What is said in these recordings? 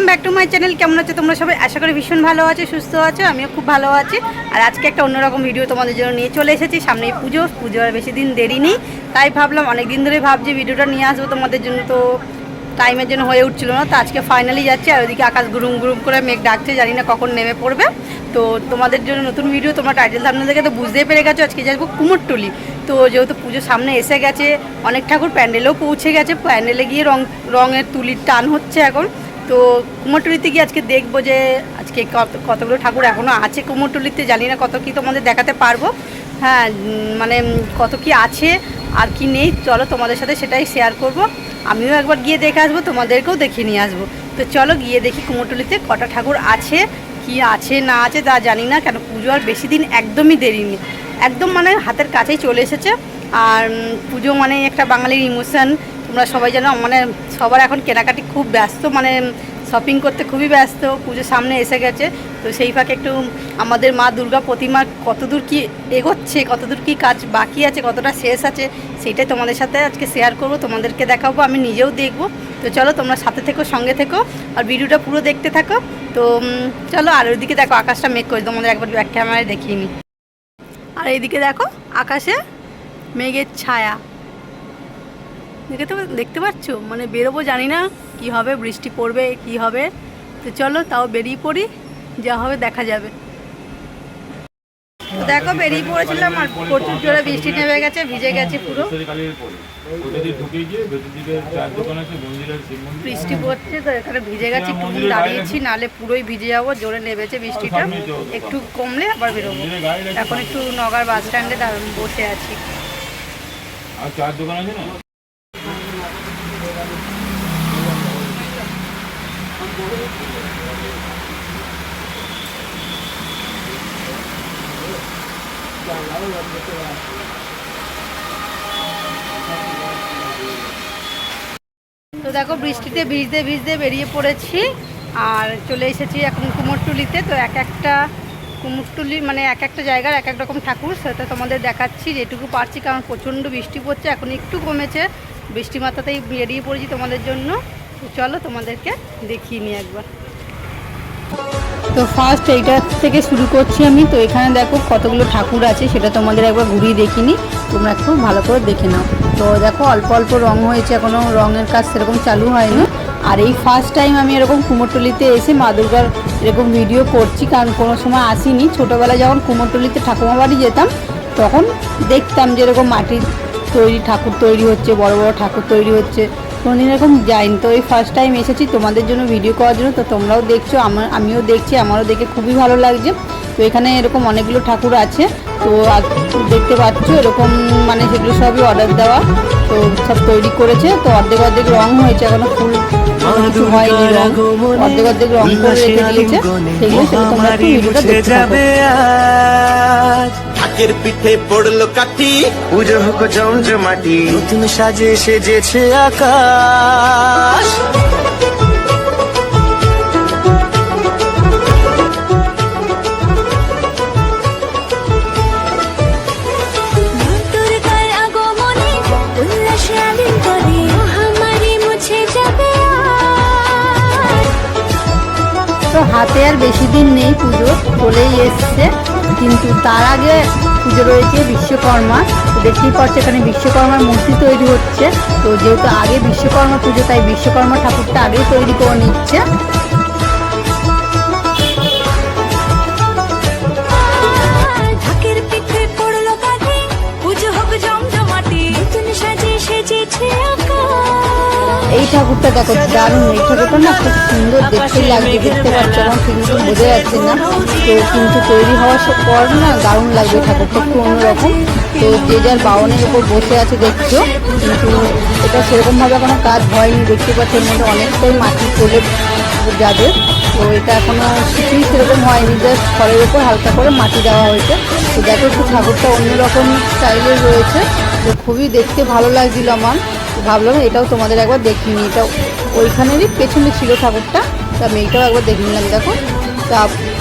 Back to my channel. কেমন আছো তোমরা সবাই? আশা করি ভীষণ ভালো আছো, সুস্থ আছো। আমিও খুব ভালো আছি। আর আজকে একটা অন্যরকম ভিডিও তোমাদের জন্য নিয়ে চলে এসেছি। সামনেই পুজো আর বেশি দিন দেরি নেই, তাই ভাবলাম অনেক দিন ধরে ভাবছি ভিডিওটা নিয়ে আসবো তোমাদের জন্য, তো টাইমের জন্য হয়ে উঠছিল না। তো আজকে ফাইনালি যাচ্ছে। আর ওইদিকে আকাশ গুরুম গুরুম করে মেঘ ডাকছে, জানি না কখন নেমে পড়বে। তো তোমাদের জন্য নতুন ভিডিও, তোমরা টাইটেল থাম্বনেল দেখে তো বুঝতেই পেরে গেছো আজকে যাবো কুমোরটুলি। তো যেহেতু পুজো সামনে এসে গেছে, অনেক ঠাকুর প্যান্ডেলেও পৌঁছে গেছে, প্যান্ডেলে গিয়ে রঙের তুলির টান হচ্ছে এখন। তো কুমোরটুলিতে গিয়ে আজকে দেখবো যে আজকে কতগুলো ঠাকুর এখনও আছে কুমোরটুলিতে, জানি না কত কি তোমাদের দেখাতে পারবো। হ্যাঁ, মানে কত কি আছে আর কি নেই, চলো তোমাদের সাথে সেটাই শেয়ার করব। আমিও একবার গিয়ে দেখে আসবো, তোমাদেরকেও দেখিয়ে নিয়ে আসবো। তো চলো গিয়ে দেখি কুমোরটুলিতে কটা ঠাকুর আছে, কি আছে না আছে তা জানি না, কেন পুজো আর বেশি দিন একদমই দেরি নেই, একদম মানে হাতের কাছেই চলে এসেছে। আর পুজো মানে একটা বাঙালির ইমোশন, তোমরা সবাই জানো। মানে সবার এখন কেনাকাটি খুব ব্যস্ত, মানে শপিং করতে খুবই ব্যস্ত, পুজো সামনে এসে গেছে। তো সেই ফাঁকে একটু আমাদের মা দুর্গা প্রতিমা কতদূর কি এগোচ্ছে, কতদূর কি কাজ বাকি আছে, কতটা শেষ আছে, সেইটাই তোমাদের সাথে আজকে শেয়ার করব, তোমাদেরকে দেখাবো, আমি নিজেও দেখব। তো চলো তোমরা সাথে থেকো, সঙ্গে থেকো, আর ভিডিওটা পুরো দেখতে থাকো। তো চলো। আর ওইদিকে দেখো আকাশটা মেঘ করে, তোমাদের একবার ব্যাক ক্যামেরায় দেখিয়ে নিই। আর এইদিকে দেখো আকাশে মেঘের ছায়া, দেখতে পাচ্ছ? মানে বেরোবো, জানি না কি হবে, বৃষ্টি পড়বে কি হবে। তো চলো তাও বেরিয়ে পড়ি, যা হবে দেখা যাবে। দেখো বেরিয়ে পড়েছিলাম আর প্রচুর জোরে বৃষ্টি নেমে গেছে, ভিজে গেছে পুরো। বৃষ্টি পড়ছে তো এখানে ভিজে গেছি, একটু দাঁড়িয়েছি, নালে পুরোই ভিজে যাবো। জোরে নেমেছে বৃষ্টিটা, একটু কমলে আবার বেরোবো। এখন একটু নগর বাস স্ট্যান্ডে বসে আছি। আর চার দোকান আছে না? তো দেখো বৃষ্টিতে ভিজতে ভিজতে বেরিয়ে পড়েছি আর চলে এসেছি এখন কুমোরটুলিতে। তো একটা কুমোরটুলি মানে এক একটা জায়গার এক এক রকম ঠাকুর, সেটা তোমাদের দেখাচ্ছি যেটুকু পারছি, কারণ প্রচণ্ড বৃষ্টি পড়ছে, এখন একটু কমেছে। বৃষ্টি মাথাতেই বেরিয়ে পড়েছি তোমাদের জন্য। তো চলো তোমাদেরকে দেখিয়ে নিই একবার। তো ফার্স্ট এইটা থেকে শুরু করছি আমি। তো এখানে দেখো কতগুলো ঠাকুর আছে, সেটা তোমাদের একবার ঘুরিয়ে দেখিনি, তোমরা একটু ভালো করে দেখে নাও। তো দেখো অল্প অল্প রং হয়েছে, এখনও রঙের কাজ সেরকম চালু হয়নি। আর এই ফার্স্ট টাইম আমি এরকম কুমোরটুলিতে এসে মা দুর্গার এরকম ভিডিও করছি, কারণ কোনো সময় আসিনি। ছোটোবেলায় যখন কুমোরটুলিতে ঠাকুমা বাড়ি যেতাম তখন দেখতাম যে এরকম মাটির তৈরি ঠাকুর তৈরি হচ্ছে, বড় বড় ঠাকুর তৈরি হচ্ছে, কোনোদিন এরকম যাইনি। তো এই ফার্স্ট টাইম এসেছি তোমাদের জন্য ভিডিও করার জন্য। তো তোমরাও দেখছো, আমিও দেখছি, আমারও দেখে খুবই ভালো লাগছে। তো এখানে এরকম অনেকগুলো ঠাকুর আছে, তো দেখতে পাচ্ছ এরকম মানে সেগুলো সবই অর্ডার দেওয়া, তো সব তৈরি করেছে। তো অর্ধেক অর্ধেক রং হয়েছে, এখনো ফুল কিছু হয়নি, রং অর্ধেক অর্ধেক রং করে রেখে দিয়েছে। সেগুলো তোমরা একটু ভিডিওটা দেখতে পাবে। আকের পিঠে পড়লো কাঠি, পুজো হোক জমজমাটি, নতুন সাজে সেজেছে আকাশ। তো হাতে আর বেশি দিন নেই, পুজো চলেই এসছে, কিন্তু তার আগে পুজো রয়েছে বিশ্বকর্মা। তো দেখতেই পাচ্ছ এখানে বিশ্বকর্মার মূর্তি তৈরি হচ্ছে। তো যেহেতু আগে বিশ্বকর্মা পুজো, তাই বিশ্বকর্মা ঠাকুরটা আগেই তৈরি করে নিচ্ছে। এই ঠাকুরটা দেখো দারুণ, এই ঠাকুরটা না খুব সুন্দর দেখতে লাগছে, দেখতে পাচ্ছ আমার ঠিক মতো বোঝা যাচ্ছে না। তো কিন্তু তৈরি হওয়ার পর না দারুণ লাগবে ঠাকুরটা, একটু অন্যরকম। তো যে যার বাউনের উপর বসে আছে দেখছো, কিন্তু এটা সেরকমভাবে কোনো কাজ হয়নি, দেখতে পাচ্ছ এর মধ্যে অনেকটাই মাটি চলে যাবে। তো এটা এখনও কিছুই সেরকম হয়নি, জাস্ট খড়ের উপর হালকা করে মাটি দেওয়া হয়েছে। তো দেখো একটু ঠাকুরটা অন্যরকম স্টাইলের রয়েছে, তো খুবই দেখতে ভালো লাগছিল আমার। ভাবলাম এটাও তোমাদের একবার দেখিয়ে নিই। এটা ওইখানেরই পেছনে ছিল ঠাকুরটা, তা আমি এইটাও একবার দেখে নিলাম। দেখো তা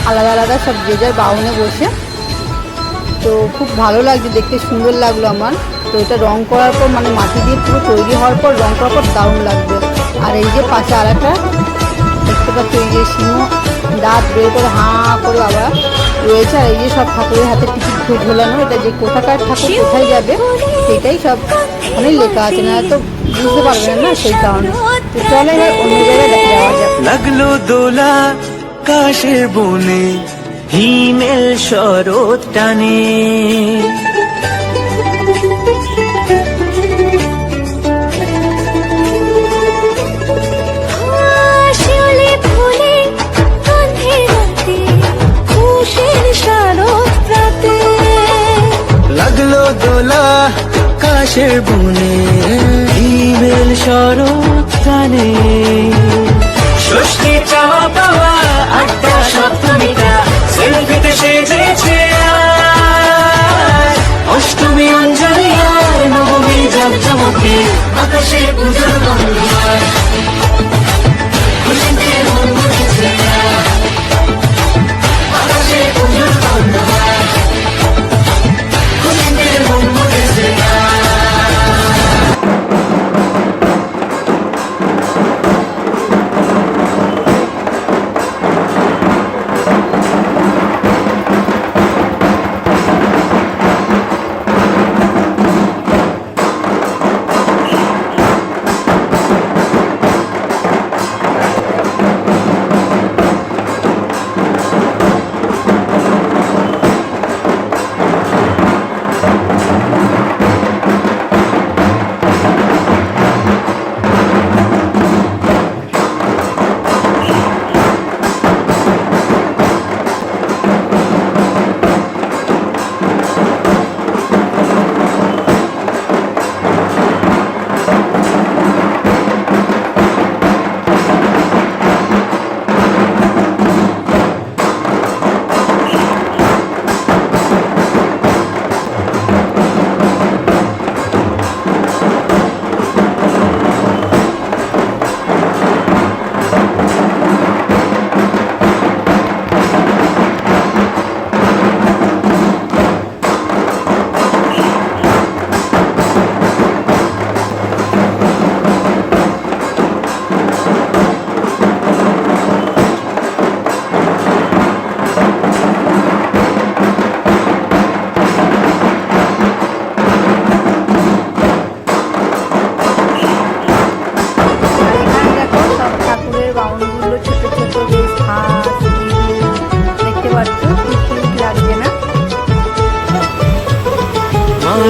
আলাদা আলাদা সব যে যার বাউনে বসে, তো খুব ভালো লাগছে দেখতে, সুন্দর লাগলো আমার। তো এটা রং করার পর মানে মাটি দিয়ে পুরো তৈরি হওয়ার পর রং করার পর দারুণ লাগবে। আর এই যে পাশে আর একটা দেখতে পাচ্ছ এই যে সিংহ দাঁত বের করে হাঁ করে বাবা রয়েছে। আর এই যে সব ঠাকুরের হাতে টিকিট ঝোলানো, এটা যে কোথাকার ঠাকুর কোথায় যাবে সেটাই সব ওখানে লেখা আছে, না তো বুঝতে পারবেন না, সেই কারণে। তো চলো এবার অন্য জায়গায় যাওয়া যাক। লাগলো দোলা কাশের বনে হিমেল শরৎ টানে, লাগলো দোলা কাশের বনে হিমেল শরৎ টানে। ষষ্ঠী চাওয়া পাওয়া আটটা সপ্তমীটা সেলফিতে সেজেছে আজ। অষ্টমী অঞ্জলি আর নবমী জমজমকে আকাশে পুজোর গন্ধ। খুশিতে মন মুখেছে আকাশে পুজোর গন্ধ। খুশিতে মন মুখেছে।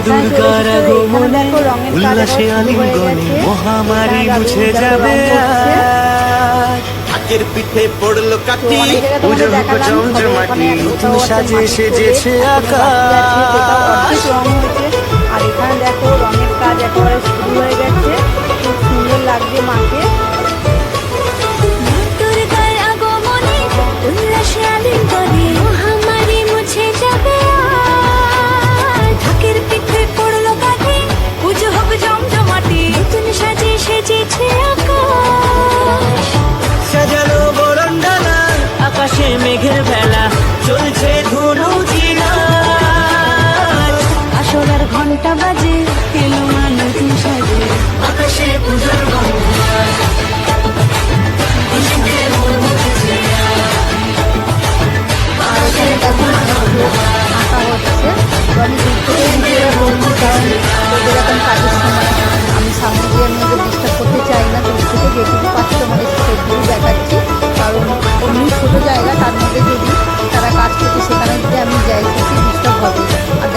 দুর্গার আগমনে উল্লাসে আলিঙ্গনে মহামারী মুছে যাবে আজ। হাতের পিঠে পড়লো কাটি পুজো হোক জমজমাটি নতুন সাজে সেজেছে আকাশ। আর এখানে দেখো রঙের কাজ একেবারে শুরু হয়ে গেছে, খুব সুন্দর লাগছে মাকে। সাজানো বরণডালা আকাশে মেঘের ভেলা চলছে ধুনু জিনা। আসলার ঘন্টা বাজে এলো মা নতুন সাজে আকাশে পুজোর গন্ধ। আঁকা হচ্ছে। তো আমি দূর থেকে নিজেরা বলবো, কারণ ওদের এখন কাজের সময় আমি সামনে দিয়ে আমি ওদের ডিস্টার্ব করতে চাই না। দূর থেকে যেটুকু পাচ্ছি তোমাদের সেটুকু দেখাচ্ছি, কারণ অমনি ছোটো জায়গা, তার মধ্যে যদি তারা কাজ করছে সেখানে যদি আমি যাই সেটি ডিস্টার্ব হবে। আর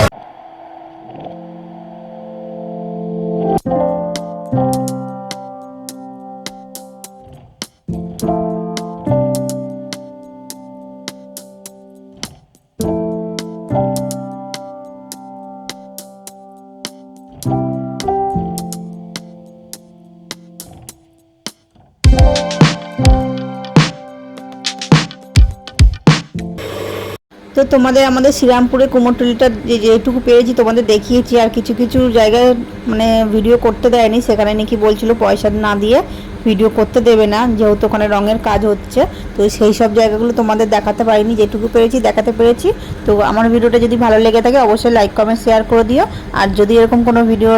তো তোমাদের আমাদের শ্রীরামপুরে কুমোরটুলিটা যেটুকু পেরেছি তোমাদের দেখিয়েছি। আর কিছু কিছু জায়গায় মানে ভিডিও করতে দেয়নি, সেখানে নাকি বলছিল পয়সা না দিয়ে ভিডিও করতে দেবে না, যেহেতু ওখানে রঙের কাজ হচ্ছে। তো সেই সব জায়গাগুলো তোমাদের দেখাতে পারিনি, যেটুকু পেরেছি দেখাতে পেরেছি। তো আমার ভিডিওটা যদি ভালো লেগে থাকে অবশ্যই লাইক কমেন্ট শেয়ার করে দিও। আর যদি এরকম কোনো ভিডিও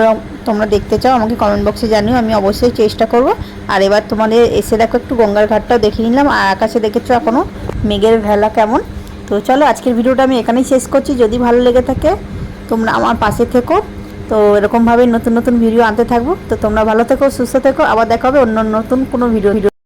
তোমরা দেখতে চাও আমাকে কমেন্ট বক্সে জানিও, আমি অবশ্যই চেষ্টা করব। আর এবার তোমাদের এসে দেখো একটু গঙ্গার ঘাটটাও দেখে নিলাম, আর আকাশে দেখেছো এখনও মেঘের ভেলা কেমন। তো চলো আজকের ভিডিওটা আমি এখানেই শেষ করছি। যদি ভালো লেগে থাকে তোমরা আমার পাশে থেকো, তো এরকমভাবে নতুন নতুন ভিডিও আনতে থাকবো। তো তোমরা ভালো থেকো, সুস্থ থেকো, আবার দেখা হবে অন্য নতুন কোনো ভিডিও।